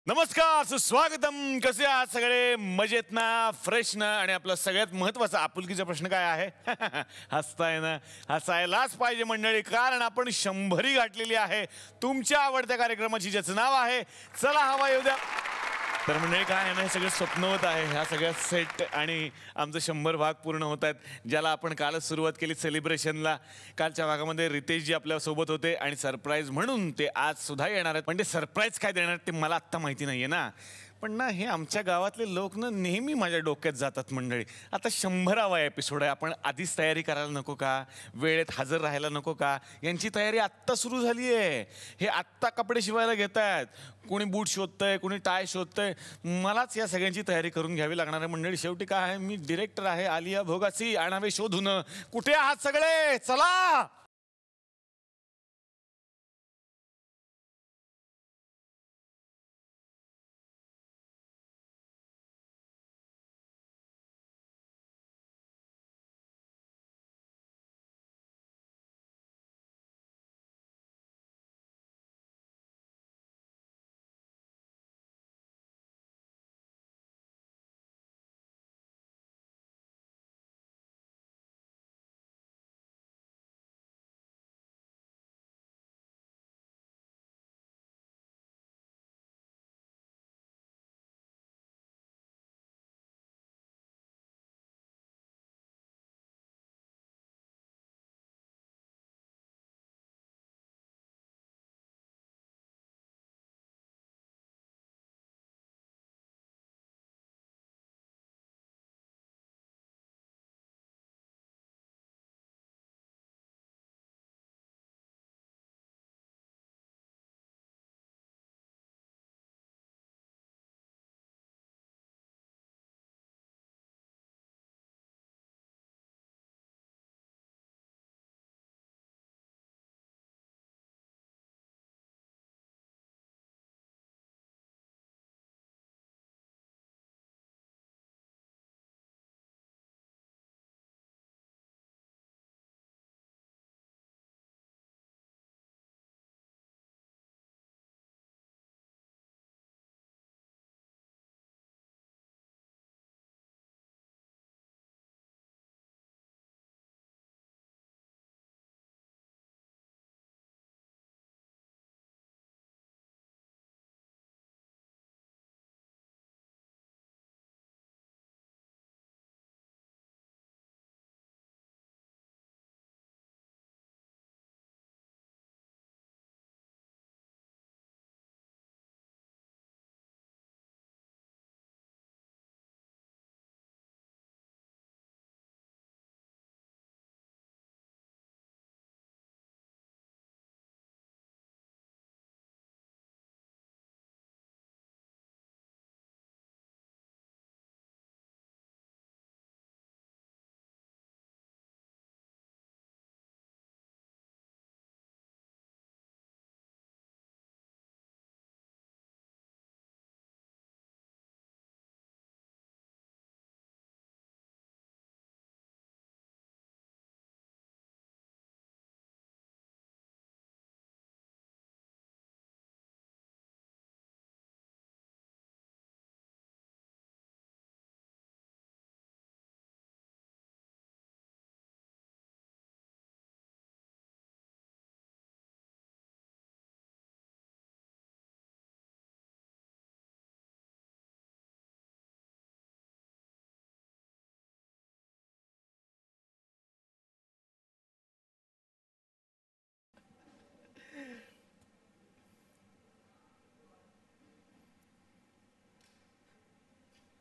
नमस्कार, सुस्वागतम. कसे आहात सगळे? मजेत ना, फ्रेश ना? आणि आपला सगळ्यात महत्त्वाचा आपुलकीचा प्रश्न काय आहे? हसताय ना? हसायलाच पाहिजे मंडळी, कारण आपण 100री गाठलेली आहे. तुमच्या आवडत्या कार्यक्रमाची ज्याचं नाव आहे चला हवा येऊ द्या. तर मंडळी काय आहे ना, हे सगळं स्वप्नवत आहे. ह्या सगळ्या सेट आणि आमचं 100 भाग पूर्ण होत आहेत, ज्याला आपण कालच सुरुवात केली सेलिब्रेशनला. कालच्या भागामध्ये रितेशजी आपल्यासोबत होते आणि सरप्राईज म्हणून ते आज सुद्धा येणार आहेत. पण ते सरप्राईज काय देणार ते मला आत्ता माहिती नाही आहे ना. पण ना हे आमच्या गावातले लोक ना नेहमी माझ्या डोक्यात जातात मंडळी. आता 100वा एपिसोड आहे, आपण आधीच तयारी करायला नको का? वेळेत हजर राहायला नको का? यांची तयारी आत्ता सुरू झाली आहे. हे आत्ता कपडे शिवायला घेत आहेत. कोणी बूट शोधतंय, कोणी टाय शोधतंय. मलाच या सगळ्यांची तयारी करून घ्यावी लागणार आहे मंडळी. शेवटी काय आहे, मी डिरेक्टर आहे. आलिया भोगासी आणावे शोधून. कुठे आहात सगळे? चला.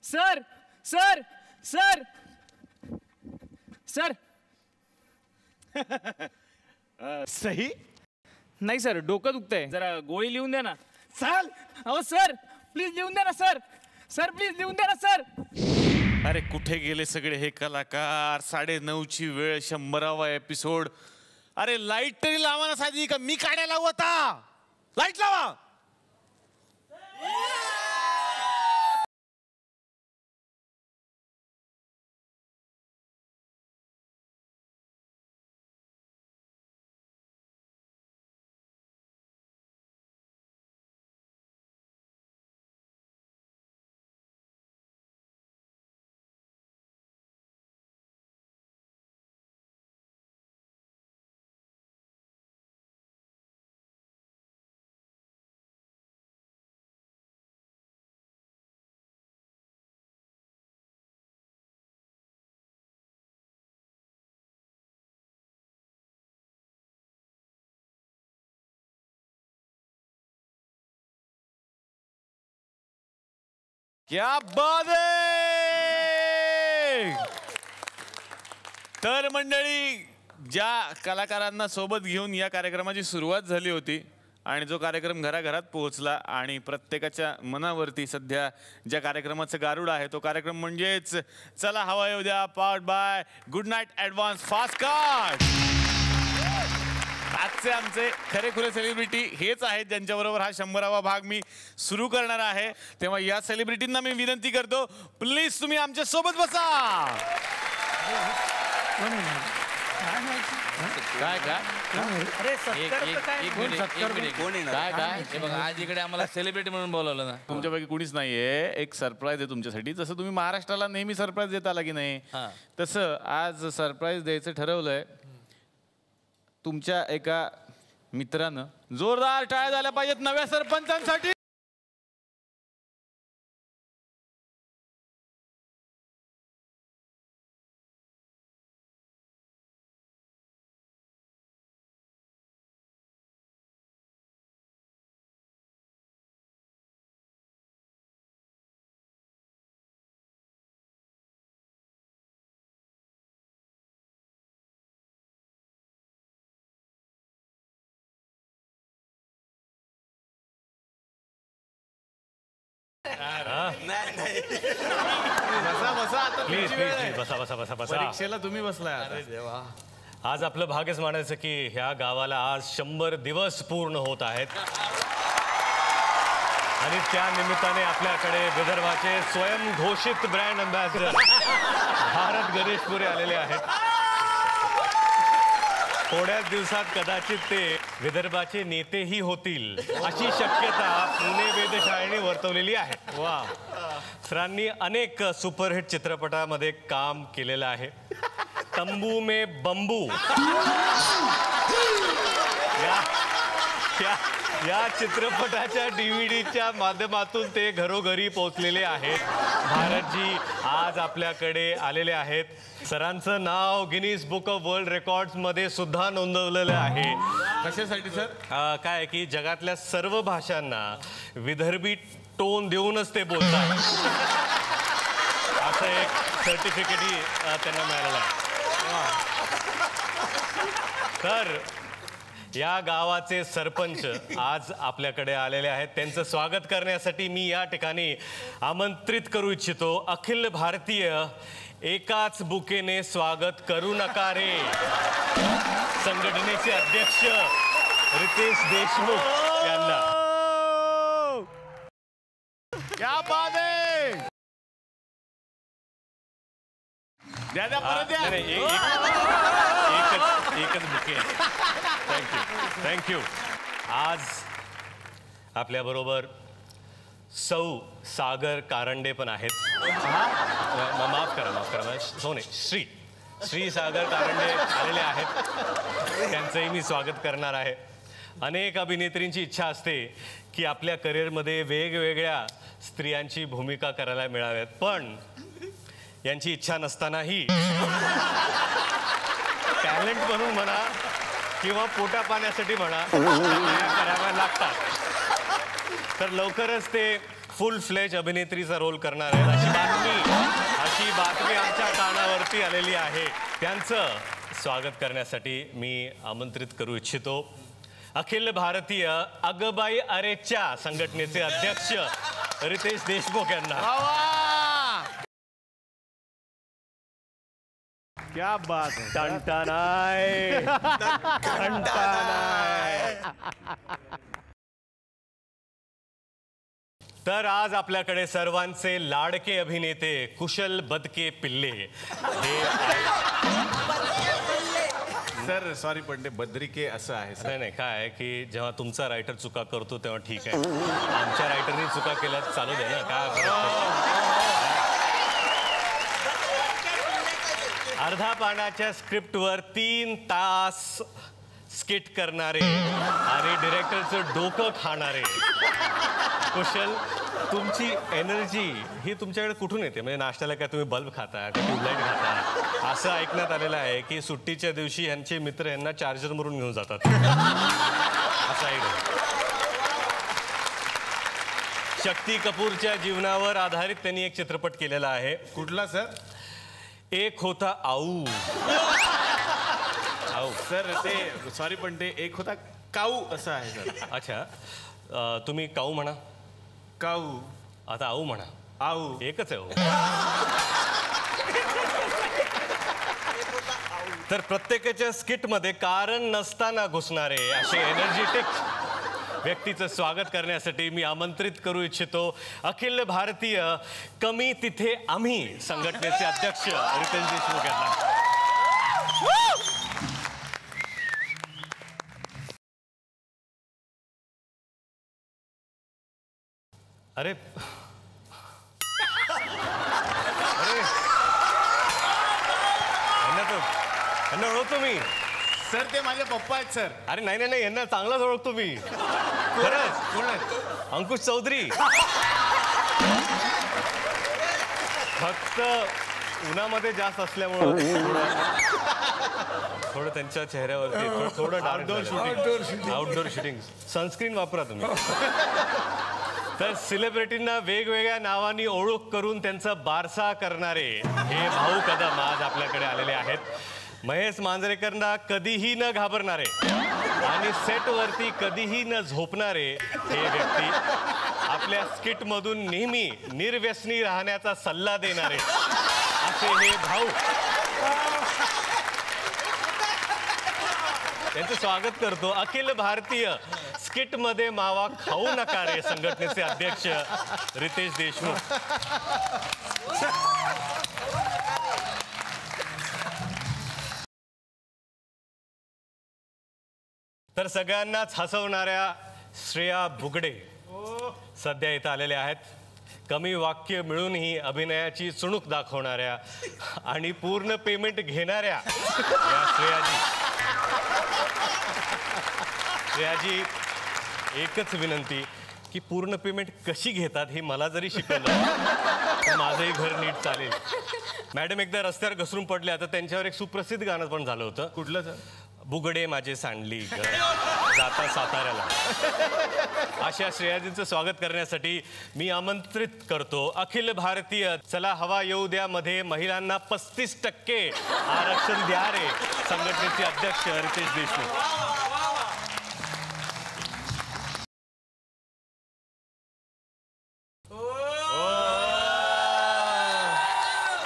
सर सर सर सर सही नाही सर, डोकं दुखतंय, जरा गोळी लिहून द्या ना. चाल. अहो सर, प्लीज लिहून द्या ना सर. सर प्लीज लिहून द्या ना सर. अरे कुठे गेले सगळे हे कलाकार? 9:30ची वेळ, 100वा एपिसोड. अरे लाईट तरी लावा ना साधी, का मी काढायला लावू आता? लाईट लावा. क्या बात आहे. तर मंडळी, ज्या कलाकारांना सोबत घेऊन या कार्यक्रमाची सुरुवात झाली होती आणि जो कार्यक्रम घराघरात पोहोचला आणि प्रत्येकाच्या मनावरती सध्या ज्या कार्यक्रमाचं गारुड आहे तो कार्यक्रम म्हणजेच चला हवा येऊ द्या, powered by good night advance fast card. आजचे आमचे खरेखुरे सेलिब्रिटी हेच आहेत ज्यांच्याबरोबर हा 100वा भाग मी सुरू करणार आहे. तेव्हा या सेलिब्रिटींना मी विनंती करतो, प्लीज तुम्ही आमच्या सोबत बसा. काय काय अरे काय हे बघा, आज इकडे आम्हाला सेलिब्रिटी म्हणून बोलवलं ना. तुमच्यापैकी कुणीच नाहीये. एक सरप्राईज आहे तुमच्यासाठी. जसं तुम्ही महाराष्ट्राला नेहमी सरप्राईज देत आला की नाही, तसं आज सरप्राईज द्यायचं ठरवलंय. तुमच्या एका मित्रानं जोरदार टाळ्या झाल्या पाहिजेत नव्या सरपंचांसाठी. बसा बसा, आता प्लीज तुमची वेळ आहे. प्लीज बसा बसा बसा बसा. परीक्षेला तुम्ही बसलाय आता. आज आपलं भाग्यच म्हणायचं की ह्या गावाला आज 100 दिवस पूर्ण होत आहेत आणि त्या निमित्ताने आपल्याकडे विदर्भाचे स्वयंघोषित ब्रँड अँबॅसेडर भारत गणेशपुरे आलेले आहेत. थोड्याच दिवसात कदाचित ते विदर्भाचे नेतेही होतील अशी शक्यता पुणे वेधशाळेने वर्तवलेली आहे. वा. सरांनी अनेक सुपरहिट चित्रपटामध्ये काम केलेलं आहे. तंबू में बंबू या चित्रपटाच्या DVDच्या माध्यमातून ते घरोघरी पोहोचलेले आहेत. भारतजी आज आपल्याकडे आलेले आहेत. सरांचं नाव Guinness book of world records मध्ये सुद्धा नोंदवलेलं आहे. कशासाठी सर? काय की जगातल्या सर्व भाषांना विदर्भी टोन देऊनच ते बोलतात असं एक सर्टिफिकेटही त्यांना मिळालेलं आहे. तर या गावाचे सरपंच आज आपल्याकडे आलेले आहेत. त्यांचं स्वागत करण्यासाठी मी या ठिकाणी आमंत्रित करू इच्छितो अखिल भारतीय एकाच बुकेने स्वागत करू नका रे संघटनेचे अध्यक्ष रितेश देशमुख यांना. क्या बात आहे. द्या द्या, परत द्या. एकच बुके. Thank you thank you. आज आपल्या बरोबर सौ सागर कारंडे पण आहेत. माफ करा सोने श्री सागर कारंडे आलेले आहेत. त्यांचंही मी स्वागत करणार आहे. अनेक अभिनेत्रींची इच्छा असते की आपल्या करिअरमध्ये वेगवेगळ्या स्त्रियांची भूमिका करायला मिळाव्यात, पण यांची इच्छा नसतानाही टॅलेंट म्हणून म्हणा किंवा पोटा पाण्यासाठी म्हणा कराव्या लागतात. तर लवकरच ते फुल फ्लेज अभिनेत्रीचा रोल करणार आहेत अशी बातमी आमच्या कानावरती आलेली आहे. त्यांचं स्वागत करण्यासाठी मी आमंत्रित करू इच्छितो अखिल भारतीय अगबाई अरेच्या संघटनेचे अध्यक्ष रितेश देशमुख यांना. क्या बात है. टणटणाय. तर आज आपल्याकडे सर्वांचे लाडके अभिनेते कुशल बदके पिल्ले हे सर सॉरी पण ते बद्रिके असं आहे सर. नाही काय आहे की जेव्हा तुमचा रायटर चुका करतो तेव्हा ठीक आहे, आमच्या रायटरनी चुका केल्या चालू दे ना. काय अर्धा पानाच्या स्क्रिप्टवर 3 तास स्किट करणारे आणि डिरेक्टरचं डोकं खाणारे कुशल, तुमची एनर्जी ही तुमच्याकडे कुठून येते? म्हणजे नाश्त्याला काय तुम्ही बल्ब खाता का ट्यूबलाईट खाता? असं ऐकण्यात आलेलं आहे की सुट्टीच्या दिवशी यांचे मित्र यांना चार्जर मरून घेऊन जातात. असं आहे. शक्ती कपूरच्या जीवनावर आधारित त्यांनी एक चित्रपट केलेला आहे. कुठला सर? एक होता आऊ. आऊ सर ते सॉरी पण ते एक होता काऊ असं आहे सर. अच्छा, तुम्ही काऊ म्हणा. काऊ. आता आऊ म्हणा. आऊ एकच आहे हो. तर प्रत्येकाच्या स्किटमध्ये कारण नसताना घुसणारे असे एनर्जेटिक व्यक्तीचं स्वागत करण्यासाठी मी आमंत्रित करू इच्छितो अखिल भारतीय कमी तिथे आम्ही संघटनेचे अध्यक्ष रितेश देशमुख यांना. अरे यांना ओळखतो मी सर. ते माझे पप्पा आहेत सर. अरे नाही नाही नाही, यांना चांगलाच ओळखतो मी. खरंच. कोण आहेत? अंकुश चौधरी. फक्त उन्हामध्ये जास्त असल्यामुळं थोडं त्यांच्या चेहऱ्यावरती थोडं आउटडोर शूटिंग. सनस्क्रीन वापरा तुम्ही. तर सेलिब्रिटींना वेगवेगळ्या नावांनी ओळख करून त्यांचा बारसा करणारे हे भाऊ कदम आज आपल्याकडे आलेले आहेत. महेश मांजरेकरांना कधीही न घाबरणारे आणि सेटवरती कधीही न झोपणारे हे व्यक्ती आपल्या स्किटमधून नेहमी निर्व्यसनी राहण्याचा सल्ला देणारे असे हे भाऊ. त्यांचं स्वागत करतो अखिल भारतीय स्किटमध्ये मावा खाऊ नका रे संघटनेचे अध्यक्ष रितेश देशमुख. तर सगळ्यांनाच हसवणाऱ्या श्रेया बुगडे सध्या इथं आलेल्या आहेत. कमी वाक्य मिळूनही अभिनयाची चुणूक दाखवणाऱ्या आणि पूर्ण पेमेंट घेणाऱ्या या श्रेयाजी एकच विनंती की पूर्ण पेमेंट कशी घेतात हे मला जरी शिकवलं तर माझंही घर नीट चालेल. मॅडम एकदा रस्त्यावर घसरून पडल्या तर त्यांच्यावर एक सुप्रसिद्ध गाणं पण झालं होतं. कुठलं सर? बुगडे माझे सांडली जाता साताऱ्याला. अशा श्रेयाजींचं स्वागत करण्यासाठी मी आमंत्रित करतो अखिल भारतीय चला हवा येऊ द्या मध्ये महिलांना 35% आरक्षण द्या रे संघटनेचे अध्यक्ष रितेश देशमुख.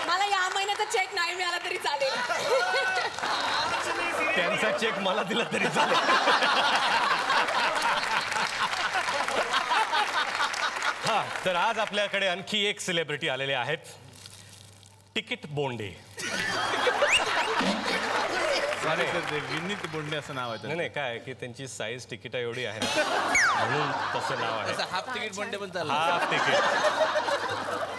मला या महिन्याचा चेक नाही मिळाला तरी चालेल. त्यांचा चेक मला दिला तरी चालेल. हा, तर आज आपल्याकडे आणखी एक सेलिब्रिटी आलेले आहेत. तिकीट बोंडे. विनीत बोंडे असं नाव आहे. नाही काय की त्यांची साईज तिकीट एवढी आहे ना म्हणून तसं नाव आहे. हाफ तिकीट बंडे पण चाललं. Half ticket.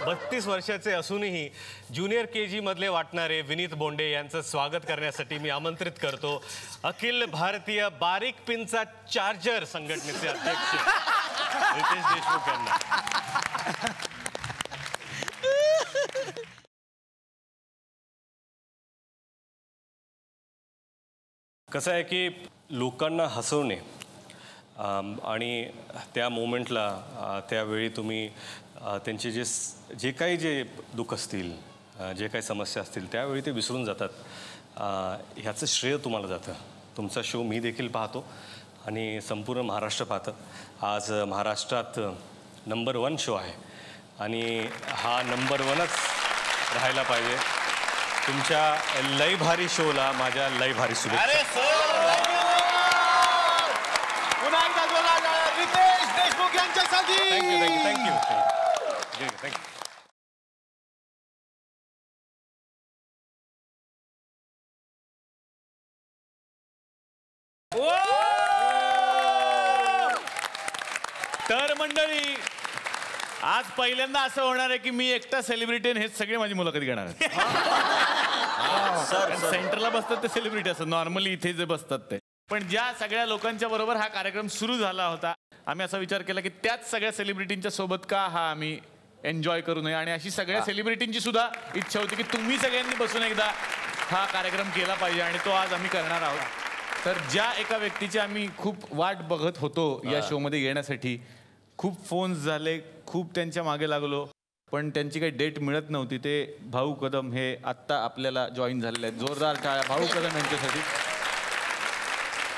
32 वर्षाचे असूनही ज्युनियर KG मधले वाटणारे विनीत बोंडे यांचं स्वागत करण्यासाठी मी आमंत्रित करतो अखिल भारतीय बारीक पिनचा चार्जर संघटनेचे अध्यक्ष रितेश देशमुख यांना. कसं आहे की लोकांना हसवणे आणि त्या मोमेंटला त्यावेळी तुम्ही त्यांचे जे काही जे दुःख असतील जे काही समस्या असतील त्यावेळी ते विसरून जातात. ह्याचं श्रेय तुम्हाला जातं. तुमचा शो मी देखील पाहतो आणि संपूर्ण महाराष्ट्र पाहतं. आज महाराष्ट्रात नंबर 1 शो आहे आणि हा नंबर 1च राहायला पाहिजे. तुमच्या लय भारी शोला माझ्या लय भारी शुभेच्छा. पुन्हा एकदा जोरदार रितेश देशमुख यांच्यासाठी. थँक्यू. तर मंडळी आज पहिल्यांदा असं होणार आहे की मी एकटा सेलिब्रिटी आणि हेच सगळे माझी मुलाखत घेणार आहेत. सेंटरला बसतात ते सेलिब्रिटी असतात नॉर्मली इथे जे बसतात ते. पण ज्या सगळ्या लोकांच्या बरोबर हा कार्यक्रम सुरू झाला होता आम्ही असा विचार केला की त्याच सगळ्या सेलिब्रिटींच्या सोबत का हा आम्ही एन्जॉय करू नये. आणि अशी सगळ्या सेलिब्रिटींची सुद्धा इच्छा होती की तुम्ही सगळ्यांनी बसून एकदा हा कार्यक्रम केला पाहिजे आणि तो आज आम्ही करणार आहोत. तर ज्या एका व्यक्तीची आम्ही खूप वाट बघत होतो या शोमध्ये येण्यासाठी खूप फोन्स झाले, खूप त्यांच्या मागे लागलो, पण त्यांची काही डेट मिळत नव्हती. ते भाऊ कदम हे आत्ता आपल्याला जॉईन झालेले आहेत. जोरदार टाळ्या भाऊ कदम यांच्यासाठी.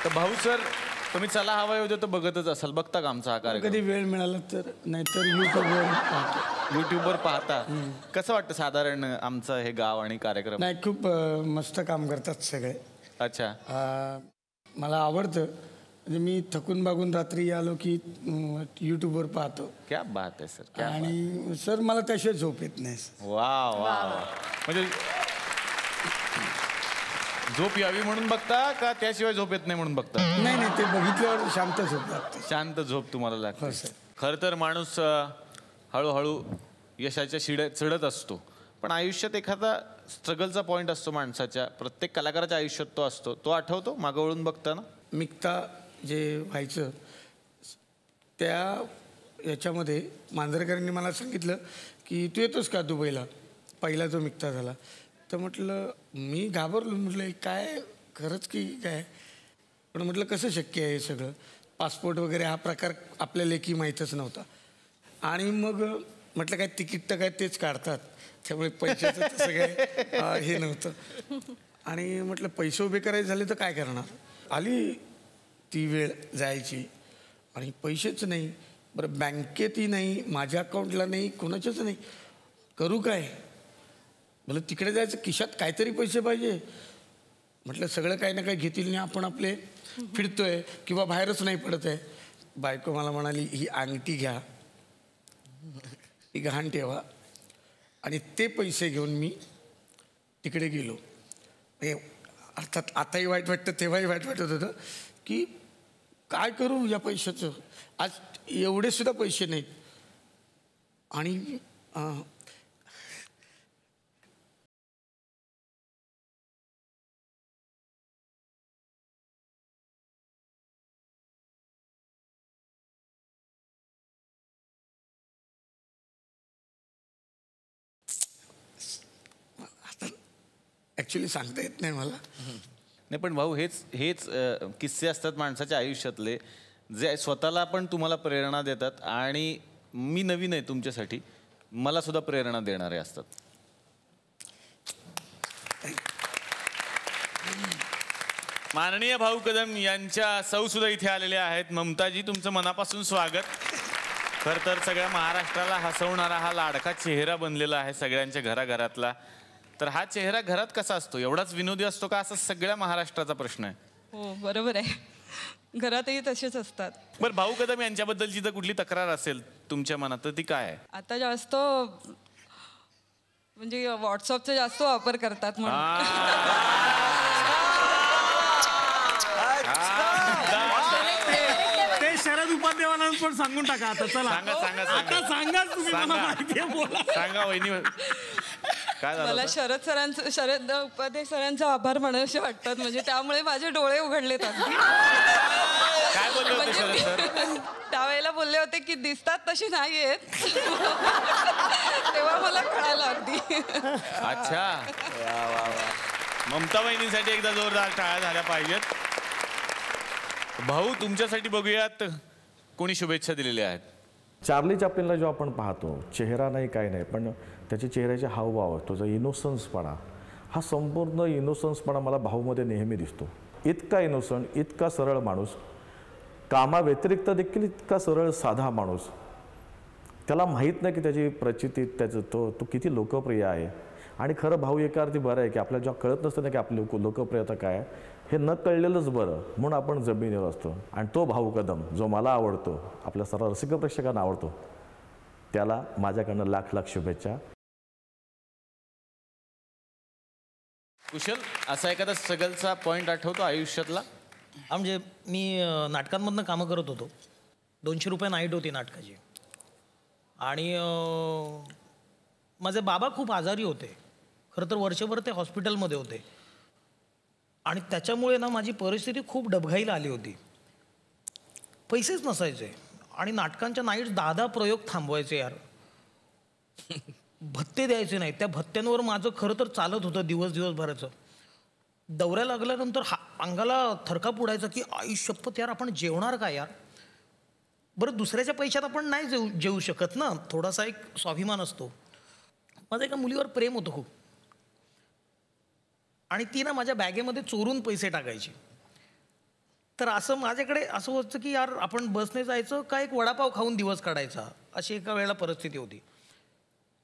तर भाऊ सर, तुम्ही चला हवा होते तर बघतच असाल, बघता का आमचा हा कार्यक्रम? कधी वेळ मिळाला तर, नाहीतर युट्यूबवर पाहता. कसं वाटतं साधारण आमचं हे गाव आणि कार्यक्रम? नाही, खूप मस्त काम करतात सगळे. अच्छा. मला आवडतं. म्हणजे मी थकून बागून रात्री आलो की यूट्यूबवर पाहतो. क्या बात आहे सर, क्या बात. आणि सर मला त्याशिवाय झोप येत नाही. वा वा वा. म्हणजे झोप यावी म्हणून बघता का त्याशिवाय झोप येत नाही म्हणून बघता? नाही नाही, ते बघितल्यावर शांत झोप लागते. शांत झोप तुम्हाला लागते. हो सर. खरं तर माणूस हळूहळू यशाच्या शिड्यात चढत असतो, पण आयुष्यात एखादा स्ट्रगलचा पॉईंट असतो माणसाच्या. प्रत्येक कलाकाराच्या आयुष्यात तो असतो. तो आठवतो मागं वळून बघताना? मिगता जे व्हायचं त्या याच्यामध्ये मांजरेकरांनी मला सांगितलं की तू येतोस का दुबईला. पहिला जो मिगता झाला तर म्हटलं, मी घाबरलो. म्हटलं काय खरंच की काय? पण म्हटलं कसं शक्य आहे हे सगळं? पासपोर्ट वगैरे हा प्रकार आपल्या लेखी माहीतच नव्हता. आणि मग म्हटलं काय तिकीट तर काय तेच काढतात, त्यामुळे पैशाचं तसं काय हे नव्हतं. आणि म्हटलं पैसे उभे करायचे झाले तर काय करणार? आली ती वेळ जायची आणि पैसेच नाही. बरं, बँकेतही नाही, माझ्या अकाउंटला नाही, कोणाच्याच नाही. करू काय? म्हटलं तिकडे जायचं, खिशात काहीतरी पैसे पाहिजे. म्हटलं सगळं काही ना काही घेतील नाही, आपण आपले फिरतोय किंवा बाहेरच नाही पडत आहे. बायको मला म्हणाली, ही अंगठी घ्या, ही गहाण ठेवा. आणि ते पैसे घेऊन मी तिकडे गेलो. अर्थात आताही वाईट वाटतं, तेव्हाही वाईट वाटत होतं की काय करू या पैशाचं. आज एवढे सुद्धा पैसे नाहीत. आणि ॲक्च्युली सांगता येत नाही मला. नाही, पण भाऊ हेच किस्से असतात माणसाच्या आयुष्यातले, जे स्वतःला पण तुम्हाला प्रेरणा देतात आणि मी नवीन आहे तुमच्यासाठी, मला सुद्धा प्रेरणा देणारे असतात. माननीय भाऊ कदम यांच्या सौ सुद्धा इथे आलेल्या आहेत. ममताजी, तुमचं मनापासून स्वागत. खरं तर सगळ्या महाराष्ट्राला हसवणारा हा लाडका चेहरा बनलेला आहे सगळ्यांच्या घराघरातला. तर हा चेहरा घरात कसा असतो? एवढाच विनोदी असतो का, असा सगळ्या महाराष्ट्राचा प्रश्न आहे. हो, बरोबर आहे. घरातही तसेच असतात. बरं, भाऊ कदम यांच्याबद्दलची जर कुठली तक्रार असेल तुमच्या मनात तर ती काय आहे? आता जास्त म्हणजे व्हॉट्सअपचा जास्त वापर करतात ते शरद उपाध्यायांना पण सांगून टाका आता. चला सांगा तुम्ही, मला माहिती आहे, बोला. सांगा वहिनी, काय झालं? मला शरद उपाध्याय सरांचा आभार म्हणावेसे वाटतात. म्हणजे त्यामुळे माझे डोळे उघडलेत. काय बोलले होते शरद सर? त्यावेळेला बोलले होते की दिसतात तशी नाही आहेत. तेव्हा मला कळायला अगदी. अच्छा, ममता वहिनीसाठी एकदा जोरदार टाळ्या झाल्या पाहिजेत. भाऊ, तुमच्यासाठी बघूयात कोणी शुभेच्छा दिलेल्या आहेत. चार्ली चॅप्लिनला जो आपण पाहतो, चेहरा नाही काय नाही, पण त्याचे चेहऱ्याचे हावभाव, तो जो इनोसन्सपणा, हा संपूर्ण इनोसन्सपणा मला भाऊमध्ये नेहमी दिसतो. इतका इनोसंट, इतका सरळ माणूस, कामाव्यतिरिक्त देखील इतका सरळ साधा माणूस. त्याला माहीत नाही की त्याची प्रचिती, त्याचं तो किती लोकप्रिय आहे. आणि खरं भाऊ एका अर्थी बरं आहे की आपल्याला जेव्हा कळत नसतं ना की आपली लोकप्रियता काय, हे न कळलेलंच बरं, म्हणून आपण जमिनीवर असतो. आणि तो भाऊ कदम जो मला आवडतो, आपल्या सर्व रसिक प्रेक्षकांना आवडतो, त्याला माझ्याकडनं लाख लाख शुभेच्छा. कुशल, असा एखादा स्ट्रगलचा पॉईंट आठवतो आयुष्यातला? म्हणजे मी नाटकांमधनं कामं करत होतो. 200 रुपये नाईट होती नाटकाची. आणि माझे बाबा खूप आजारी होते. खरं तर वर्षभर ते हॉस्पिटलमध्ये होते. आणि त्याच्यामुळे ना माझी परिस्थिती खूप डबघाईला आली होती. पैसेच नसायचे. आणि नाटकांच्या नाईट्स 10-10 प्रयोग थांबवायचे यार. भत्ते द्यायचे नाहीत. त्या भत्त्यांवर माझं खरं तर चालत होतं दिवसभराचं. दौऱ्या लागल्यानंतर अंगाला थरकाप उडायचा की आई शपथ यार, आपण जेवणार का यार. बरं दुसऱ्याच्या पैशात आपण नाही जेवू शकत ना, थोडासा एक स्वाभिमान असतो. माझं एका मुलीवर प्रेम होतं खूप, आणि ती ना माझ्या बॅगेमध्ये चोरून पैसे टाकायची. तर असं माझ्याकडे असं होतं की यार आपण बसने जायचं का एक वडापाव खाऊन दिवस काढायचा, अशी एका वेळेला परिस्थिती होती.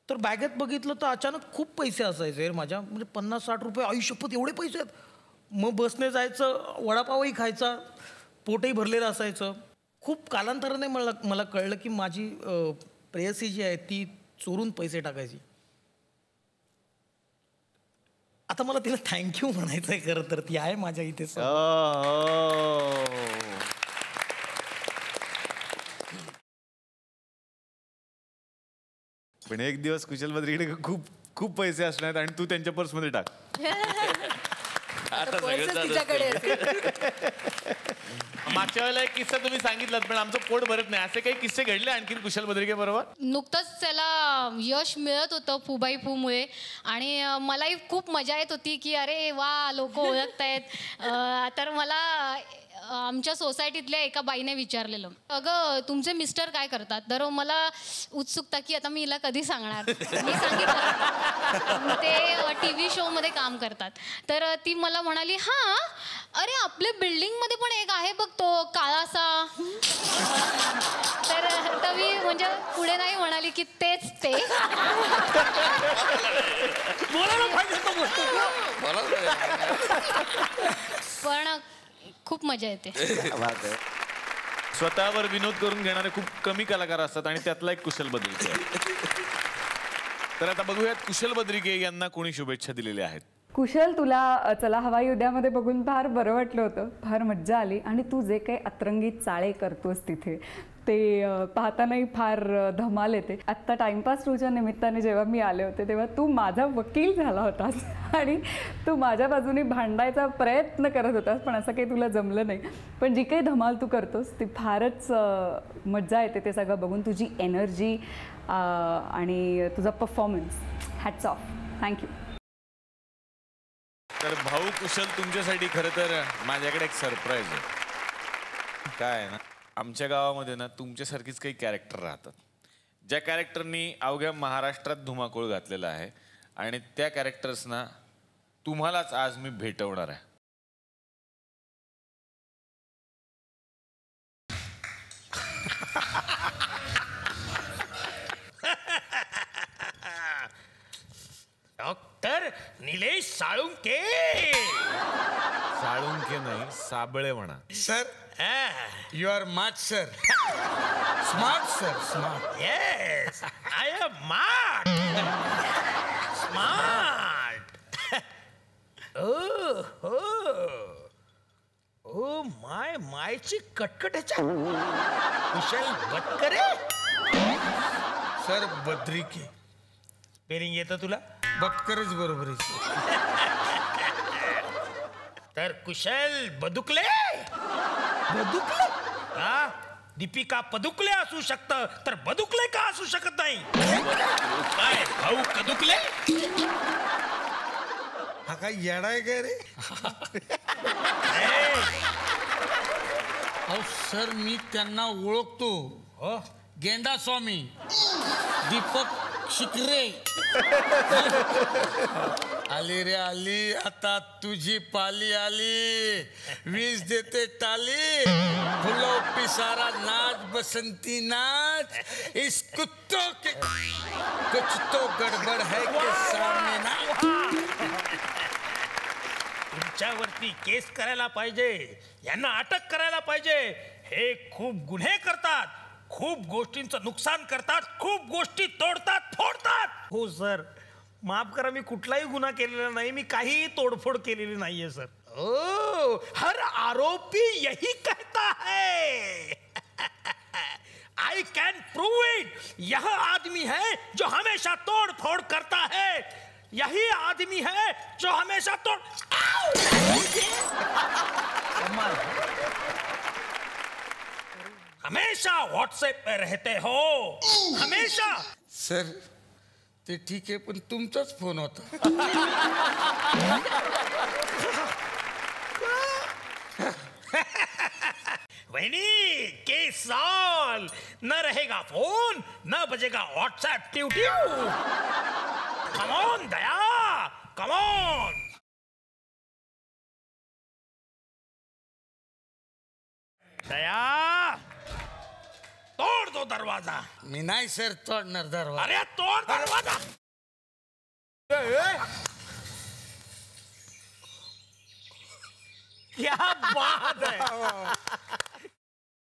तर बॅगेत बघितलं तर अचानक खूप पैसे असायचे माझ्या, म्हणजे 50-60 रुपये. आयुष्यपत एवढे पैसे आहेत. मग बसने जायचं, वडापावही खायचा, पोटही भरलेलं असायचं. खूप कालांतराने मला कळलं की माझी प्रेयसी जी आहे ती चोरून पैसे टाकायची. आता मला तिला थँक्यू म्हणायचं आहे खरं तर, ती आहे माझ्या इथे. पण एक दिवस कुशल बद्रीकडे खूप खूप पैसे असणार आणि तू त्यांच्या पर्समध्ये टाक. मागच्या वेळेला एक किस्सा तुम्ही सांगितलात पण आमचं पोट भरत नाही. असे काही किस्से घडले आणखी कुशल बद्रिके बरोबर? नुकतंच त्याला यश मिळत होतं फुबाई फूमुळे आणि मलाही खूप मजा येत होती की अरे वा लोक ओळखतायत. तर मला आमच्या सोसायटीतल्या एका बाईने विचारलेलं, अगं तुमचे मिस्टर काय करतात? तर मला उत्सुकता की आता मी हिला कधी सांगणार. मी सांगितलं ते TV शोमध्ये काम करतात. तर ती मला म्हणाली, हां अरे आपल्या बिल्डिंगमध्ये पण एक आहे बघ तो काळासा. तर मी म्हणजे पुढे नाही म्हणाली की तेच ते. पण खूप मजा येते. स्वतःवर विनोद करून घेणारे खूप कमी कलाकार असतात आणि त्यातला एक कुशल बद्रिके. तर आता बघूयात कुशल बद्रिके यांना कोणी शुभेच्छा दिलेल्या आहेत. कुशल, तुला चला हवाई उद्यामध्ये बघून फार बरं वाटलं होतं, फार मज्जा आली. आणि तू जे काही अतरंगी चाळे करतोस तिथे ते पाहतानाही फार धमाल येते. आत्ता टाइमपास टूच्या निमित्ताने जेव्हा मी आले होते तेव्हा तू माझा वकील झाला होतास आणि तू माझ्या बाजूने भांडायचा प्रयत्न करत होतास, पण असं काही तुला जमलं नाही. पण जी काही धमाल तू करतोस ती फारच मज्जा येते ते सगळं बघून. तुझी एनर्जी आणि तुझा परफॉर्मन्स, हॅट्स ऑफ. थँक्यू. तर भाऊ कुशल, तुमच्यासाठी खरं तर माझ्याकडे एक सरप्राईज आहे. काय आहे ना, आमच्या गावामध्ये ना तुमच्यासारखीच काही कॅरेक्टर राहतात, ज्या कॅरेक्टरनी अवघ्या महाराष्ट्रात धुमाकूळ घातलेला आहे आणि त्या कॅरेक्टर्सना तुम्हालाच आज मी भेटवणार आहे. डॉक्टर निलेश साळुंके. साळुंके नाही, साबळे म्हणा. Sir, you are mart sir. Smart sir, smart. Yes, I am mart. Smart. ओ मायची कटकटाच्या कुशल बटकरे. सर बद्रिके. स्पेलिंग येतं तुला? बटकरेच बरोबर आहे. तर कुशल बदुकले. बदुकले हा, दीपिका पदुकले असू शकतं तर बदुकले का असू शकत नाही? काय भाऊ कदुकले? हा काय येडा आहे काय रे? अहो सर, मी त्यांना ओळखतो. गेंडा स्वामी, दीपक शिकरे. आली रे आली, आता तुझी पाली आली. वीज देते टाली, फुलो पिसारा नाच, बसंती नाच. इस कुत्तों के कुछ तो गडबड है के सामने ना. तुमच्यावरती केस करायला पाहिजे, यांना अटक करायला पाहिजे. हे खूप गुन्हे करतात, खूप गोष्टींचं नुकसान करतात, खूप गोष्टी तोडतात, फोडतात. हो सर, माफ करा, मी कुठलाही गुन्हा केलेला नाही, मी काहीही तोडफोड केलेली नाहीये सर. ओ, हर आरोपी यही कहता है. I can prove it. यह आदमी है जो हमेशा तोड़ फोड़ करता है, यही आदमी है जो हमेशा तोड़. हमेशा व्हाट्सएप पे रहते हो, हमेशा. सर ते ठीक आहे, पण तुमचाच फोन होता. वहिनी केस सॉल्व. कॉल, न रहेगा फोन, न बजेगा व्हाट्सएप ट्यू ट्यू. Come on Daya, come on. Daya, तोड़ दो दरवाजा. मी नाही सर तोडणार दरवाजा. अरे तोड़ दरवाजा. क्या बात है.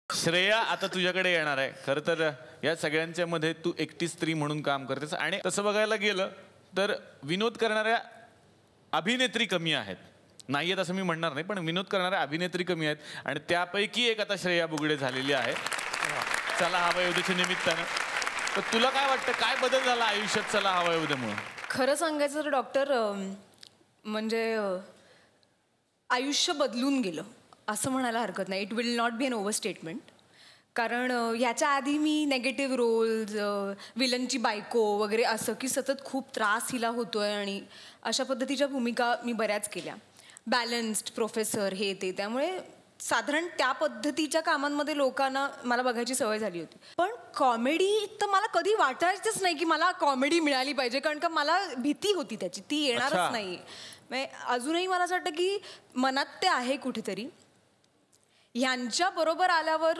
श्रेया आता तुझ्याकडे येणार आहे. खरं तर या सगळ्यांच्या मध्ये तू एकटी स्त्री म्हणून काम करतेस आणि तसं बघायला गेलं तर विनोद करणाऱ्या अभिनेत्री कमी आहेत. नाही आहेत असं मी म्हणणार नाही, पण विनोद करणाऱ्या अभिनेत्री कमी आहेत आणि त्यापैकी एक आता श्रेया बुगडे झालेली आहे. चला हवा येऊ देच्या निमित्तानं. तर तुला काय वाटतं, काय बदल झाला आयुष्यात चला हवा येऊ देमुळे? खरं सांगायचं तर डॉक्टर, म्हणजे आयुष्य बदलून गेलं असं म्हणायला हरकत नाही. It will not be an over statement. कारण ह्याच्या आधी मी नेगेटिव्ह रोल्स, विलनची बायको वगैरे असं की सतत खूप त्रास हिला होतोय आणि अशा पद्धतीच्या भूमिका मी बऱ्याच केल्या. बॅलन्स्ड प्रोफेसर हे ते, त्यामुळे साधारण त्या पद्धतीच्या कामांमध्ये लोकांना मला बघायची सवय झाली होती. पण कॉमेडी तर मला कधी वाटायचंच नाही की मला कॉमेडी मिळाली पाहिजे, कारण का मला भीती होती त्याची, ती येणारच नाही. अजूनही मला असं वाटतं की मनात ते आहे कुठेतरी. ह्यांच्या बरोबर आल्यावर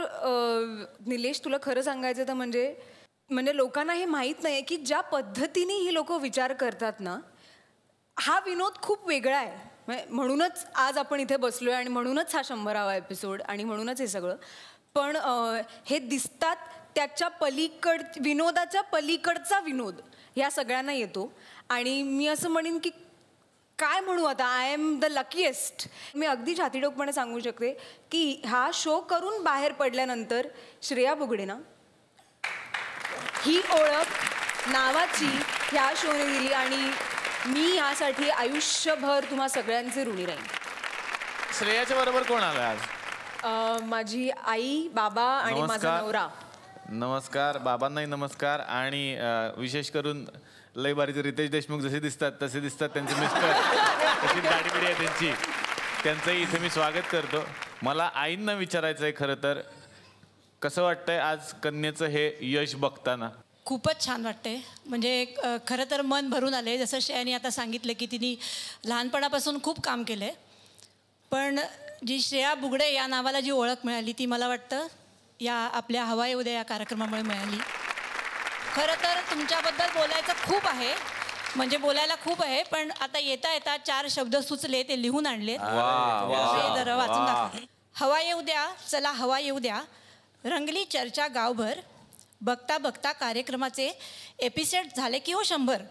निलेश, तुला खरं सांगायचं तर म्हणजे लोकांना हे माहीत नाही की ज्या पद्धतीने ही लोक विचार करतात ना, हा विनोद खूप वेगळा आहे. म्हणूनच आज आपण इथे बसलोय आणि म्हणूनच हा 100वा एपिसोड आणि म्हणूनच हे सगळं. पण हे दिसतात त्याच्या विनोदाच्या पलीकडचा विनोद ह्या सगळ्यांना येतो. आणि मी असं म्हणेन की काय म्हणू आता, आय एम द लकीएस्ट. मी अगदी छातीडोकपणे सांगू शकते की हा शो करून बाहेर पडल्यानंतर श्रेया बुगडे ना, ही ओळख नावाची ह्या शोने दिली आणि मी यासाठी आयुष्यभर तुम्हा सगळ्यांचे ऋणी राहीन. श्रेयाच्या बरोबर कोण आलं आज? माझी आई, बाबा आणि माझा नवरा. नमस्कार. बाबांनाही नमस्कार. आणि विशेष करून लय बारीचे रितेश देशमुख जसे दिसतात तसे दिसतात त्यांचे मिस्टर, तशी दाढी-बिडी आहे त्यांची. त्यांचंही इथे मी स्वागत करतो. मला आईंना विचारायचं आहे, खरं तर कसं वाटतंय आज कन्येचं हे यश बघताना? खूपच छान वाटते. म्हणजे खरं तर मन भरून आले. जसं श्रेयाने आता सांगितलं की तिने लहानपणापासून खूप काम केलं आहे, पण जी श्रेया बुगडे या नावाला जी ओळख मिळाली ती मला वाटतं या आपल्या हवा येऊ दे या कार्यक्रमामुळे मिळाली. खरं तर तुमच्याबद्दल बोलायचं खूप आहे, म्हणजे बोलायला खूप आहे, पण आता येता येता 4 शब्द सुचले, ते लिहून आणले, जरा वाचून दाखवते. हवा येऊ द्या, चला हवा येऊ द्या, रंगली चर्चा गावभर, बघता बघता कार्यक्रमाचे एपिसोड झाले की हो 100.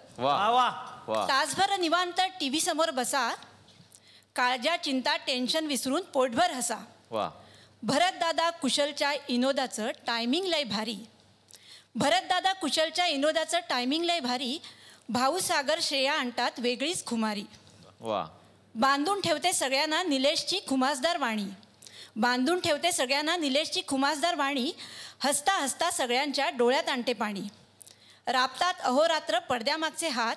तासभर निवांत टीव्ही समोर बसा, काळजा चिंता टेन्शन विसरून पोटभर हसा. भरतदादा कुशलच्या इनोदाचं टायमिंग लय भारी, भरतदादा कुशलच्या इनोदाचं टायमिंग लय भारी, भाऊ सागर श्रेया आणतात वेगळीच खुमारी. बांधून ठेवते सगळ्यांना निलेशची खुमासदार वाणी, बांधून ठेवते सगळ्यांना निलेशची खुमासदार वाणी, हसता हसता सगळ्यांच्या डोळ्यात आणते पाणी. राबतात अहोरात्र पडद्यामागचे हात,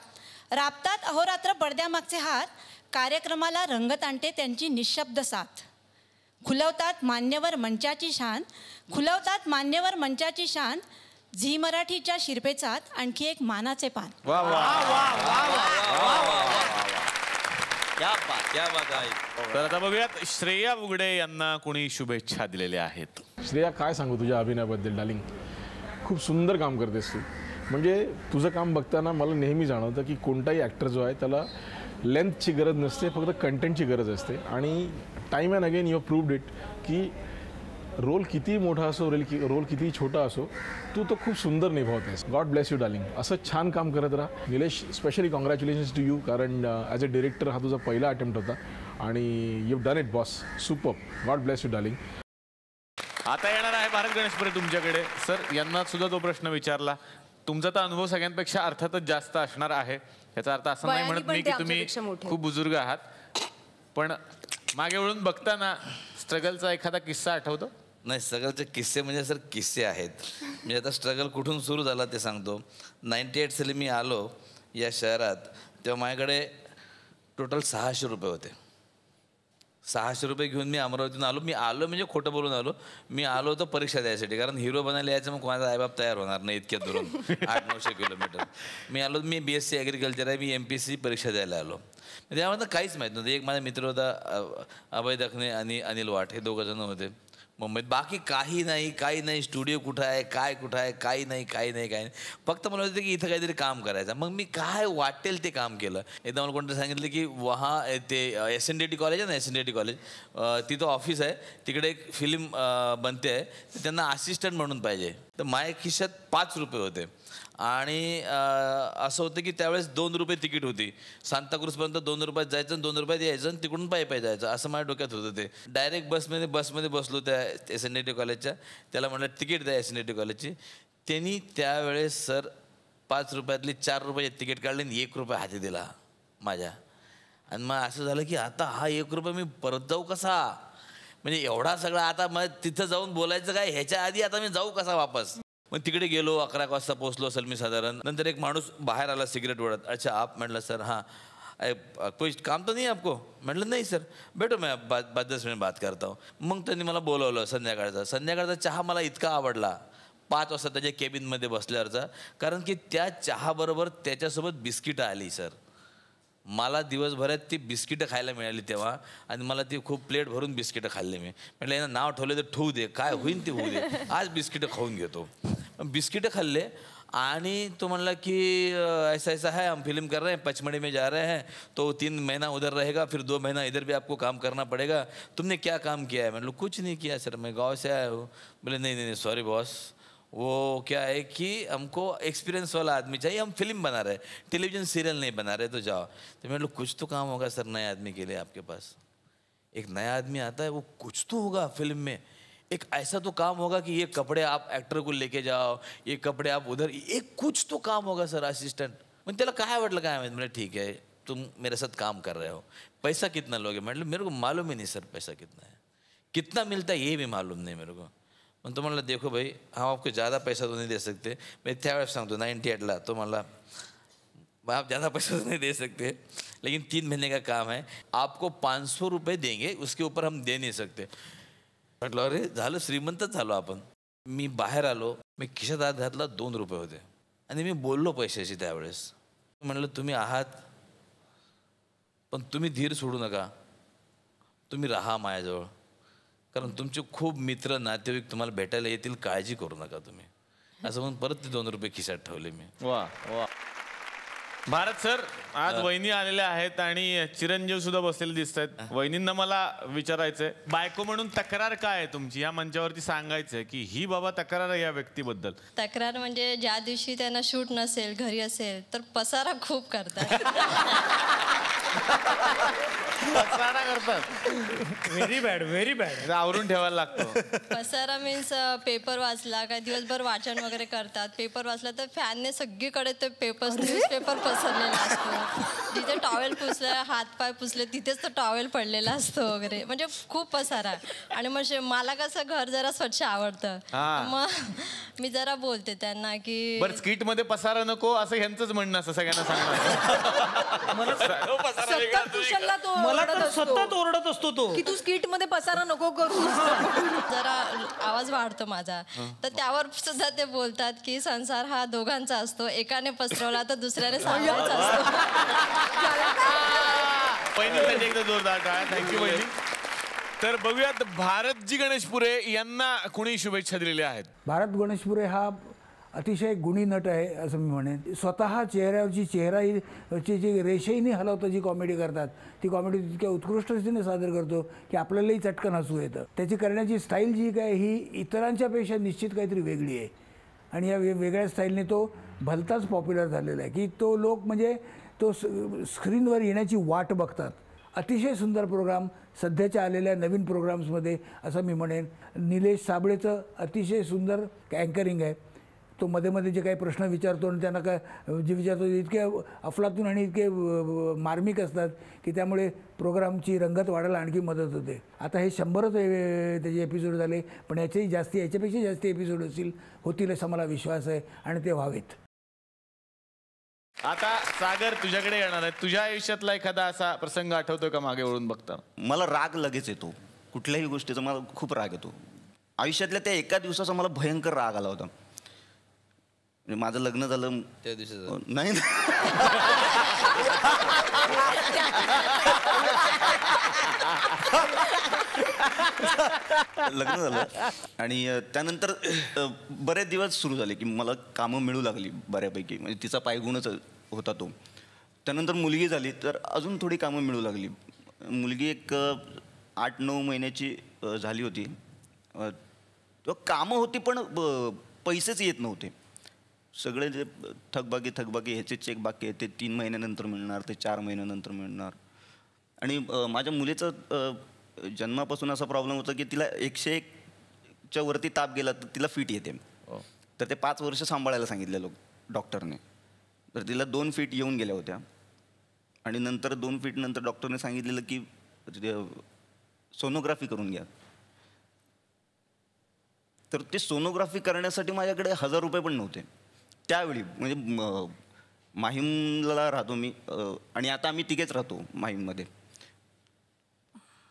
राबतात अहोरात्र पडद्यामागचे हात, कार्यक्रमाला रंगत आणते त्यांची निशब्द साथ. खुलवतात मान्यवर मंचाची शान, खुलवतात मान्यवर मंचाची शान, झी मराठीच्या शिरपेचात आणखी एक मानाचे पान. तर आता बघूयात श्रेया बुगडे यांना कोणी शुभेच्छा दिलेल्या आहेत. श्रेया, काय सांगू तुझ्या अभिनयाबद्दल डार्लिंग. खूप सुंदर काम करतेस तू. म्हणजे तुझं काम बघताना मला नेहमी जाणवतं की कोणताही ॲक्टर जो आहे त्याला लेंथची गरज नसते, फक्त कंटेंटची गरज असते. आणि time and again you have proved it की रोल किती मोठा असो, रोल किती छोटा असो, तू तो खूप सुंदर निभावतेस. God bless you darling. असं छान काम करत राहा. Nilesh, specially congratulations to you, कारण ॲज अ डिरेक्टर हा तुझा पहिला अटेम्प्ट होता आणि you done it boss. Super. God bless you darling. आता येणार आहे भारत गणेशपुरे तुमच्याकडे. सर, यांना सुद्धा तो प्रश्न विचारला. तुमचा तर अनुभव सगळ्यांपेक्षा अर्थातच जास्त असणार आहे. याचा अर्थ असं नाही म्हणत मी की तुम्ही खूप बुजुर्ग आहात, पण मागे वळून बघताना स्ट्रगलचा एखादा किस्सा आठवतो? नाही, स्ट्रगलचे किस्से म्हणजे सर किस्से आहेत. म्हणजे आता स्ट्रगल कुठून सुरू झाला ते सांगतो. 98 साली मी आलो या शहरात, तेव्हा माझ्याकडे टोटल 600 रुपये होते. 600 रुपये घेऊन मी अमरावतीतून आलो. मी आलो म्हणजे खोटं बोलून आलो. मी आलो होतो परीक्षा द्यायसाठी, कारण हिरो बनायला यायचं मग कोणाचा आईबाप तयार होणार नाही इतक्यात दुरून 800-900 किलोमीटर. मी आलो, मी BSc ॲग्रिकल्चर आहे, मी MPSC परीक्षा द्यायला आलो. त्यामध्ये काहीच माहीत नव्हतं. एक माझा मित्र होता अभय दखने आणि अनिल वाट, हे 2 जण होते मुंबईत. बाकी काही नाही. स्टुडिओ कुठं आहे, काय कुठं आहे, काही नाही. फक्त मला होतं की इथं काहीतरी काम करायचं. मग मी काय वाटेल ते काम केलं. एकदा मला कोणतं सांगितलं की ते SNDT कॉलेज आहे ना, SNDT कॉलेज, तिथं ऑफिस आहे, तिकडे एक फिल्म बनते आहे, त्यांना असिस्टंट म्हणून पाहिजे. तर माझ्या खिशात 5 रुपये होते आणि असं होतं की त्यावेळेस 2 रुपये तिकीट होती. सांताक्रूजपर्यंत 2 रुपयात जायचं आणि 2 रुपयात यायचं आणि तिकडून पायी जायचं, असं माझ्या डोक्यात होतं. ते डायरेक्ट बसमध्ये बसलो त्या SNDT कॉलेजच्या. त्याला म्हटलं तिकीट द्या SNDT कॉलेजची. त्यांनी त्यावेळेस सर 5 रुपयातली 4 रुपयाचे तिकीट काढले आणि 1 रुपया हाती दिला माझ्या. आणि मग असं झालं की आता हा 1 रुपया मी परत जाऊ कसा, म्हणजे एवढा सगळा आता मग तिथं जाऊन बोलायचं काय, ह्याच्या आधी आता मी जाऊ कसा वापस. मग तिकडे गेलो, 11 वाजता पोहोचलो असेल मी साधारण. नंतर एक माणूस बाहेर आला सिगरेट ओढत. अच्छा आप, म्हटलं सर हां, कोई काम तर नाही आपको, म्हटलं नाही सर, बैठो मैं 10 मिनिट बात करता हूँ. मग त्यांनी मला बोलवलं संध्याकाळचा चहा मला इतका आवडला 5 वाजता त्याच्या केबिनमध्ये बसल्यावरचा, कारण की त्या चहाबरोबर त्याच्यासोबत बिस्किटं आली सर. मला दिवसभरात ती बिस्किटं खायला मिळाली तेव्हा, आणि मला ती खूप प्लेट भरून बिस्किटं खाल्ली. मी म्हटलं यांना नाव ठेवलं तर ठेवू दे, काय होईन ते होऊ दे, आज बिस्किटं खाऊन घेतो. बिस्किटं खाल्ले आणि तो म्हणला की ऐसा है, हम फिल्म कर रहे हैं, पचमढ़ी में जा रहे हैं, तो 3 महीना उधर रहेगा, फिर 2 महीना इधर भी आपको काम करना पड़ेगा. तुमने क्या काम किया है? मतलब कुछ नहीं किया सर, मैं गाँव से आया हूँ. बोले नहीं सॉरी बॉस, वो क्या है कि हमको एक्सपीरियंस वाला आदमी चाहिए, हम फिल्म बना रहे हैं, टेलीविज़न सीरियल नहीं बना रहे, तो जाओ. तो मैं लोग कुछ तो काम होगा सर नए आदमी के लिए आपके पास. एक नया आदमी आता है, वो कुछ तो होगा फिल्म में, एक ऐसा तो काम होगा कि ये कपड़े आप एक्टर को लेके जाओ, ये कपड़े आप उधर, एक कुछ तो काम होगा सर असिस्टेंट. मग त्याला काय वाटलं काय माहिती. म्हणजे ठीक है तुम मेरे साथ काम कर रहे हो, पैसा कितना लोगे. मतलब मेरे को मालूम ही नहीं सर पैसा कितना है, कितना मिलता है ये भी मालूम नहीं मेरे को. मग तो म्हणला देखो भाई हम आपको ज़्यादा पैसा तो नहीं दे सकते. मैं त्यावेळेस सांगतो 98ला तो म्हणला आप ज़्यादा पैसा तो नहीं दे सकते, लेकिन 3 महीने का काम है, आपको 500 रुपये देंगे, उसके ऊपर हम दे नहीं सकते. म्हटलं अरे झालं, श्रीमंतच झालो आपण. मी बाहेर आलो, मी खिशात हात घातला, 2 रुपये होते आणि मी बोललो पैशाशी त्यावेळेस. म्हणलं तुम्ही आहात पण तुम्ही धीर सोडू नका, तुम्ही राहा माझ्याजवळ, कारण तुमचे खूप मित्र नातेवाईक तुम्हाला भेटायला येतील, काळजी करू नका तुम्ही. असं म्हणून परत ते 2 रुपये खिशात ठेवले मी. वा वा. भारत सर, आज वहिनी आलेल्या आहेत आणि चिरंजीव सुद्धा बसलेले दिसत आहेत. वहिनींना मला विचारायचंय, बायको म्हणून तक्रार काय आहे तुमची, या मंचावरती सांगायचंय की ही बाबा तक्रार आहे या व्यक्तीबद्दल. तक्रार म्हणजे ज्या दिवशी त्यांना शूट नसेल, घरी असेल तर पसारा खूप करतात. पसारा करतात. Very bad. आवरून ठेवायला लागतो. पसारा मीन्स पेपर वाचला काय, दिवसभर वाचन वगैरे करतात. पेपर वाचला तर फॅनने सगळीकडे ते न्यूजपेपर पसरलेला असतो. जिथे टॉवेल पुसलं, हातपाय पुसले, तिथेच तो टॉवेल पडलेला असतो वगैरे, म्हणजे खूप पसारा. आणि मग मला कसं घर जरा स्वच्छ आवडतं, मग मी जरा बोलते त्यांना की बरं स्किट मध्ये पसारा नको असं ह्यांचंच म्हणणं असं सगळ्यांना सांगणार. मला तर सतत ओरडत असतो तो की तू स्किट मध्ये पसारा नको करू. जरा आवाज वाढतो माझा, तर त्यावर सुद्धा ते बोलतात की संसार हा दोघांचा असतो, एकाने पसरवला तर दुसऱ्याने सांभाळायचा असतो. पहिल्यांदा एकदा जोरदार टाळ्या. थँक्यू बहिणी. तर बघूयात भारतजी गणेशपुरे यांना कुणी शुभेच्छा दिलेल्या आहेत. भारत गणेशपुरे हा अतिशय गुणी नट आहे असं मी म्हणेन. स्वतः चेहऱ्याची जी रेषेने हलवतं, जी कॉमेडी करतात, ती कॉमेडी तितक्या उत्कृष्ट रीतीने सादर करतो की आपल्यालाही चटकन हसू येतं. त्याची करण्याची स्टाईल जी काय ही इतरांच्यापेक्षा निश्चित काहीतरी वेगळी आहे आणि या वेगळ्या स्टाईलने तो भलताच पॉप्युलर झालेला आहे की तो लोक म्हणजे तो स्क्रीनवर येण्याची वाट बघतात. अतिशय सुंदर प्रोग्राम सध्याच्या आलेल्या नवीन प्रोग्राम्समध्ये असं मी म्हणेन. निलेश साबळेचं अतिशय सुंदर अँकरिंग आहे. तो मध्ये मध्ये जे काही प्रश्न विचारतो आणि त्यांना काय जे विचारतो इतके अफलातून आणि इतके मार्मिक असतात की त्यामुळे प्रोग्रामची रंगत वाढायला आणखी मदत होते. आता हे 100च त्याचे एपिसोड झाले, पण याच्यापेक्षा जास्त एपिसोड होतील असा मला विश्वास आहे आणि ते व्हावेत. आता सागर तुझ्याकडे येणार आहे. तुझ्या आयुष्यातला एखादा असा प्रसंग आठवतोय का मागे वळून बघता? मला राग लगेच येतो, कुठल्याही गोष्टीचा मला खूप राग येतो. आयुष्यातल्या त्या एका दिवसाचा मला भयंकर राग आला होता. म्हणजे माझं लग्न झालं त्या दिवशी नाही लग्न झालं आणि त्यानंतर बरेच दिवस सुरू झाले की मला कामं मिळू लागली बऱ्यापैकी. म्हणजे तिचा पायगुणच होता तो. त्यानंतर मुलगी झाली तर अजून थोडी कामं मिळू लागली. मुलगी एक 8-9 महिन्याची झाली होती. कामं होती पण पैसेच येत नव्हते. सगळे जे थकबाकी ह्याचे चेक बाकी आहे ते 3 महिन्यानंतर मिळणार, ते 4 महिन्यानंतर मिळणार. आणि माझ्या मुलीचं जन्मापासून असा प्रॉब्लेम होता की तिला 101च्या वरती ताप गेला तर तिला फिट येते. तर ते 5 वर्ष सांभाळायला सांगितलेलं डॉक्टरने. तर तिला 2 फीट येऊन गेल्या होत्या आणि नंतर 2 फीट नंतर डॉक्टरने सांगितलेलं की सोनोग्राफी करून घ्या. तर ते सोनोग्राफी करण्यासाठी माझ्याकडे 1000 रुपये पण नव्हते त्यावेळी. म्हणजे माहीमला राहतो मी आणि आता आम्ही तिघेच राहतो माहीममध्ये.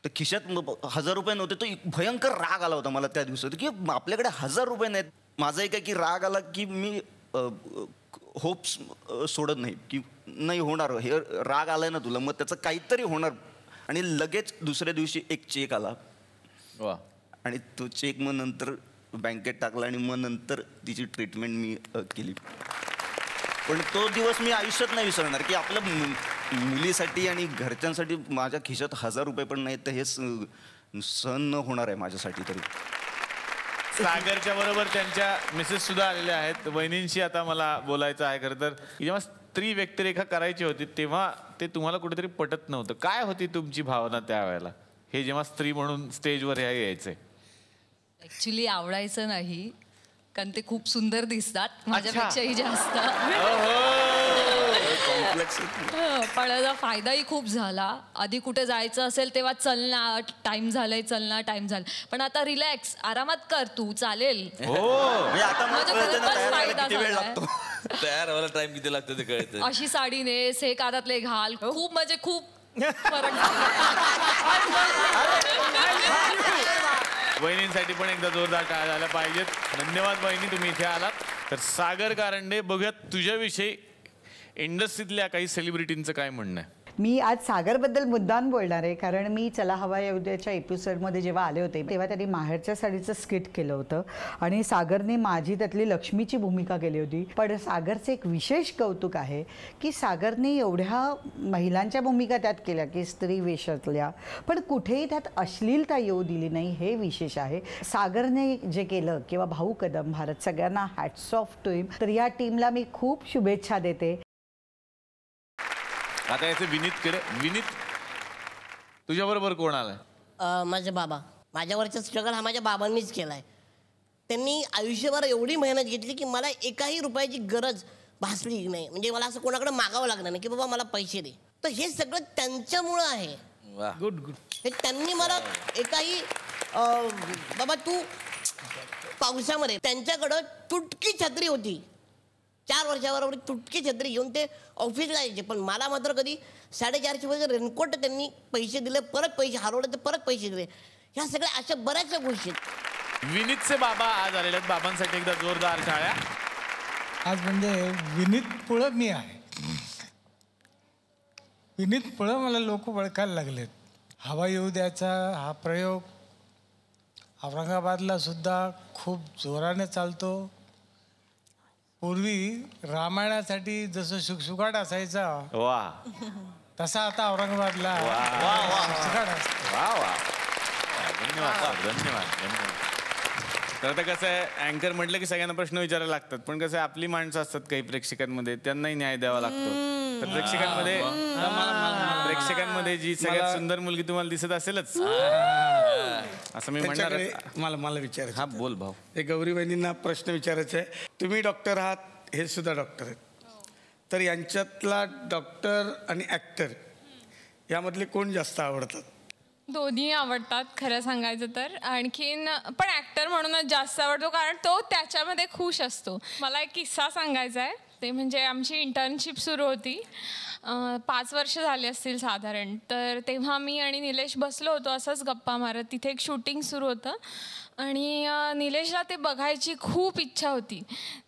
तर खिशात 1000 रुपये नव्हते. तो भयंकर राग आला होता मला त्या दिवसात की आपल्याकडे 1000 रुपये नाहीत. माझं एक आहे की राग आला की मी होप्स सोडत नाही की नाही होणार, हे राग आलाय ना तुला, मग त्याचं काहीतरी होणार. आणि लगेच दुसऱ्या दिवशी एक चेक आला. वा. आणि तो चेक मग नंतर बँकेत टाकला आणि मग नंतर तिची ट्रीटमेंट मी केली. पण तो दिवस मी आयुष्यात नाही विसरणार की आपल्या मुलीसाठी आणि घरच्यांसाठी माझ्या खिशात 1000 रुपये पण नाहीत. तर हे सहन न होणार आहे माझ्यासाठी तरी. सागरच्या बरोबर त्यांच्या मिसेस सुद्धा आलेल्या आहेत. वहिनींशी आता मला बोलायचं आहे. खरं तर जेव्हा स्त्री व्यक्तिरेखा करायची होती तेव्हा ते तुम्हाला कुठेतरी पटत नव्हतं. काय होती तुमची भावना त्यावेळेला, हे जेव्हा स्त्री म्हणून स्टेजवर ह्या यायचे? ॲक्च्युली आवडायचं नाही कारण ते खूप सुंदर दिसतात माझ्यापेक्षाही जास्त. पण याचा फायदाही खूप झाला. आधी कुठे जायचं असेल तेव्हा चलना टाइम झालंय, चलना टाइम झालं. पण आता रिलॅक्स, आरामात कर तू, चालेल. तयार व्हायला टाइम किती लागतो ते कळतं. अशी साडी नेस, हे कानातले घाल, खूप म्हणजे खूप फरक. वहिनींसाठी पण एकदा जोरदार टाळ्या झाल्या पाहिजेत. धन्यवाद वहिनी, तुम्ही इथे आलात. तर सागर कारंडे, बघूयात तुझ्याविषयी इंडस्ट्रीतल्या काही सेलिब्रिटींचं काय म्हणणं आहे. मी आज सागरबद्दल मुद्दाम बोलणार आहे कारण मी चला हवा येऊ द्याच्या एपिसोडमध्ये जेव्हा आले होते तेव्हा त्यांनी माहेरच्या साडीचं स्किट केलं होतं आणि सागरने माझी त्यातली लक्ष्मीची भूमिका केली होती. पण सागरचं एक विशेष कौतुक आहे की सागरने एवढ्या महिलांच्या भूमिका त्यात केल्या की स्त्री वेशातल्या, पण कुठेही त्यात अश्लीलता येऊ दिली नाही, हे विशेष आहे. सागरने जे केलं किंवा भाऊ कदम भारत, सगळ्यांना हॅट्स ऑफ टू हिम. तर या टीमला मी खूप शुभेच्छा देते. आता याचे विनीतकडे. विनीत, तुझ्या बरोबर कोण आलाय? माझे बाबा. माझ्यावरचा स्ट्रगल हा माझ्या बाबांनीच केलाय. त्यांनी आयुष्यभर एवढी मेहनत घेतली की मला एकाही रुपयाची गरज भासली नाही. म्हणजे मला असं कोणाकडे मागावं लागणार नाही की बाबा मला पैसे दे. तर हे सगळं त्यांच्यामुळं आहे. Good good. हे त्यांनी मला एकाही बाबा तू पावसामध्ये, त्यांच्याकडं तुटकी छत्री होती. 4 वर्षावर तुटकी छत्री घेऊन ते ऑफिसला यायचे. पण मला मात्र कधी 450 पैसे रेनकोट त्यांनी पैसे दिले, परत पैसे हरवले तर परत पैसे दिले. ह्या सगळ्या अशा बऱ्याचशा गोष्टी आहेत. विनीतचे बाबा आज आलेले आहेत. बाबांसाठी एकदा जोरदार टाळ्या. आज म्हणजे विनीत पुळं मी आहे. विनीत पुळं मला लोक ओळखायला लागलेत. हवा येऊ द्याचा हा प्रयोग औरंगाबादला सुद्धा खूप जोराने चालतो. पूर्वी रामायणासाठी जसं शुकशुकाट असायचा तसा आता औरंगाबादला शुकशुकाट असतो. धन्यवाद धन्यवाद. तर आता कसं आहे, अँकर म्हटलं की सगळ्यांना प्रश्न विचारायला लागतात. पण कसं आहे, आपली माणसं असतात काही प्रेक्षकांमध्ये, त्यांनाही न्याय द्यावा लागतो. तर प्रेक्षकांमध्ये जी सगळ्यात सुंदर मुलगी तुम्हाला दिसत असेलच असं मी म्हणणार. मला विचारायचं. हा बोल भाऊ. हे गौरी बहिणींना प्रश्न विचारायचा आहे. तुम्ही डॉक्टर आहात, हे सुद्धा डॉक्टर आहेत. तर यांच्यातला डॉक्टर आणि ॲक्टर यामधले कोण जास्त आवडतात? दोन्ही आवडतात खरं सांगायचं तर. आणखीन पण ॲक्टर म्हणूनच जास्त आवडतो कारण तो त्याच्यामध्ये खुश असतो. मला एक किस्सा सांगायचा आहे. असते. म्हणजे आमची इंटर्नशिप सुरू होती, 5 वर्ष झाली असतील साधारण. तर तेव्हा मी आणि निलेश बसलो होतो असंच गप्पा मारत. तिथे एक शूटिंग सुरू होतं आणि निलेशला ते बघायची खूप इच्छा होती.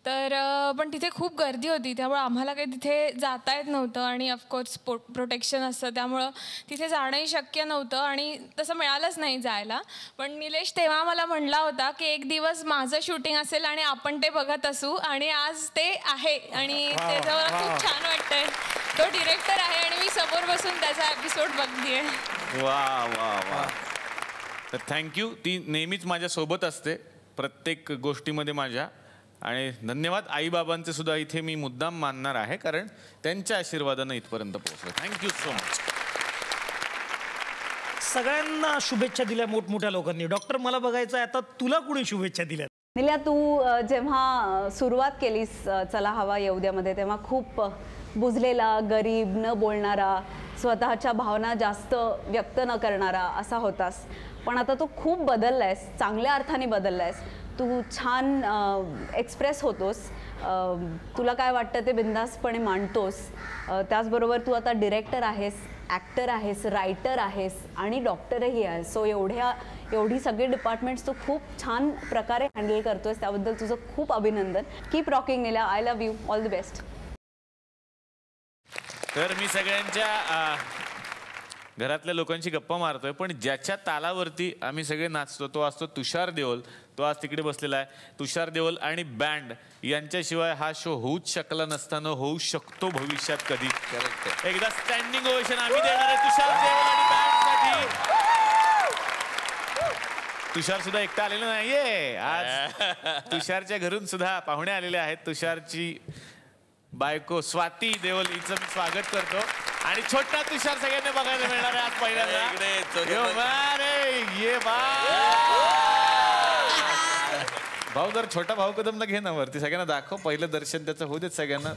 तर पण तिथे खूप गर्दी होती, त्यामुळे आम्हाला काही तिथे जाता येत नव्हतं आणि ऑफकोर्स प्रोटेक्शन असतं, त्यामुळं तिथे जाणंही शक्य नव्हतं आणि तसं मिळालंच नाही जायला. पण निलेश तेव्हा मला म्हणला होता की एक दिवस माझं शूटिंग असेल आणि आपण ते बघत असू, आणि आज ते आहे आणि त्याच्यावर खूप छान वाटतंय. तो डिरेक्टर आहे आणि मी समोर बसून त्याचा एपिसोड बघतेय. वा वा वा. तर थँक्यू. ती नेहमीच माझ्यासोबत असते प्रत्येक गोष्टीमध्ये माझ्या. आणि धन्यवाद आईबाबांचे सुद्धा इथे मी मुद्दाम मानणार आहे, कारण त्यांच्या आशीर्वादानं इथपर्यंत पोहोचलो. Thank you so much. सगळ्यांना शुभेच्छा दिल्या मोठमोठ्या लोकांनी. डॉक्टर मला बघायचं आहे, आता तुला कुणी शुभेच्छा दिल्या? निल्या, तू जेव्हा सुरुवात केलीस चला हवा येऊ द्यामध्ये, तेव्हा खूप बुजलेला, गरीब, न बोलणारा, स्वतःच्या भावना जास्त व्यक्त न करणारा असा होतास. पण आता तू खूप बदललायस, चांगल्या अर्थाने बदललायस. तू छान एक्सप्रेस होतोस, तुला काय वाटतं ते बिनधास्तपणे मांडतोस. त्याचबरोबर तू आता डिरेक्टर आहेस, ॲक्टर आहेस, रायटर आहेस आणि डॉक्टरही आहेस. सो एवढी सगळी डिपार्टमेंट्स तू खूप छान प्रकारे हँडल करतोयस, त्याबद्दल तुझं खूप अभिनंदन. Keep rocking Nilya. I love you. All the best. तर मी सगळ्यांच्या घरातल्या लोकांची गप्पा मारतोय, पण ज्याच्या तालावरती आम्ही सगळे नाचतो तो असतो तुषार देओल. तो आज तिकडे बसलेला आहे. तुषार देओल आणि बँड यांच्याशिवाय हा शो होऊच शकला नसताना होऊ शकतो भविष्यात कधी. एकदा स्टँडिंग ओवेशन आम्ही देणार आहे तुषार देओल आणि बँडसाठी. तुषार सुद्धा एकटा आलेला नाहीये आज. तुषारच्या घरून सुद्धा पाहुणे आलेले आहेत. तुषारची बायको स्वाती देओल हिचं मी स्वागत करतो. आणि छोटा तुषार सगळ्यांना बघायला मिळणार आहे आज पहिल्यांदा. भाऊ जर छोटा भाऊ कदमला घे ना वरती, सगळ्यांना दाखव. पहिलं दर्शन त्याचं होऊ देत सगळ्यांना.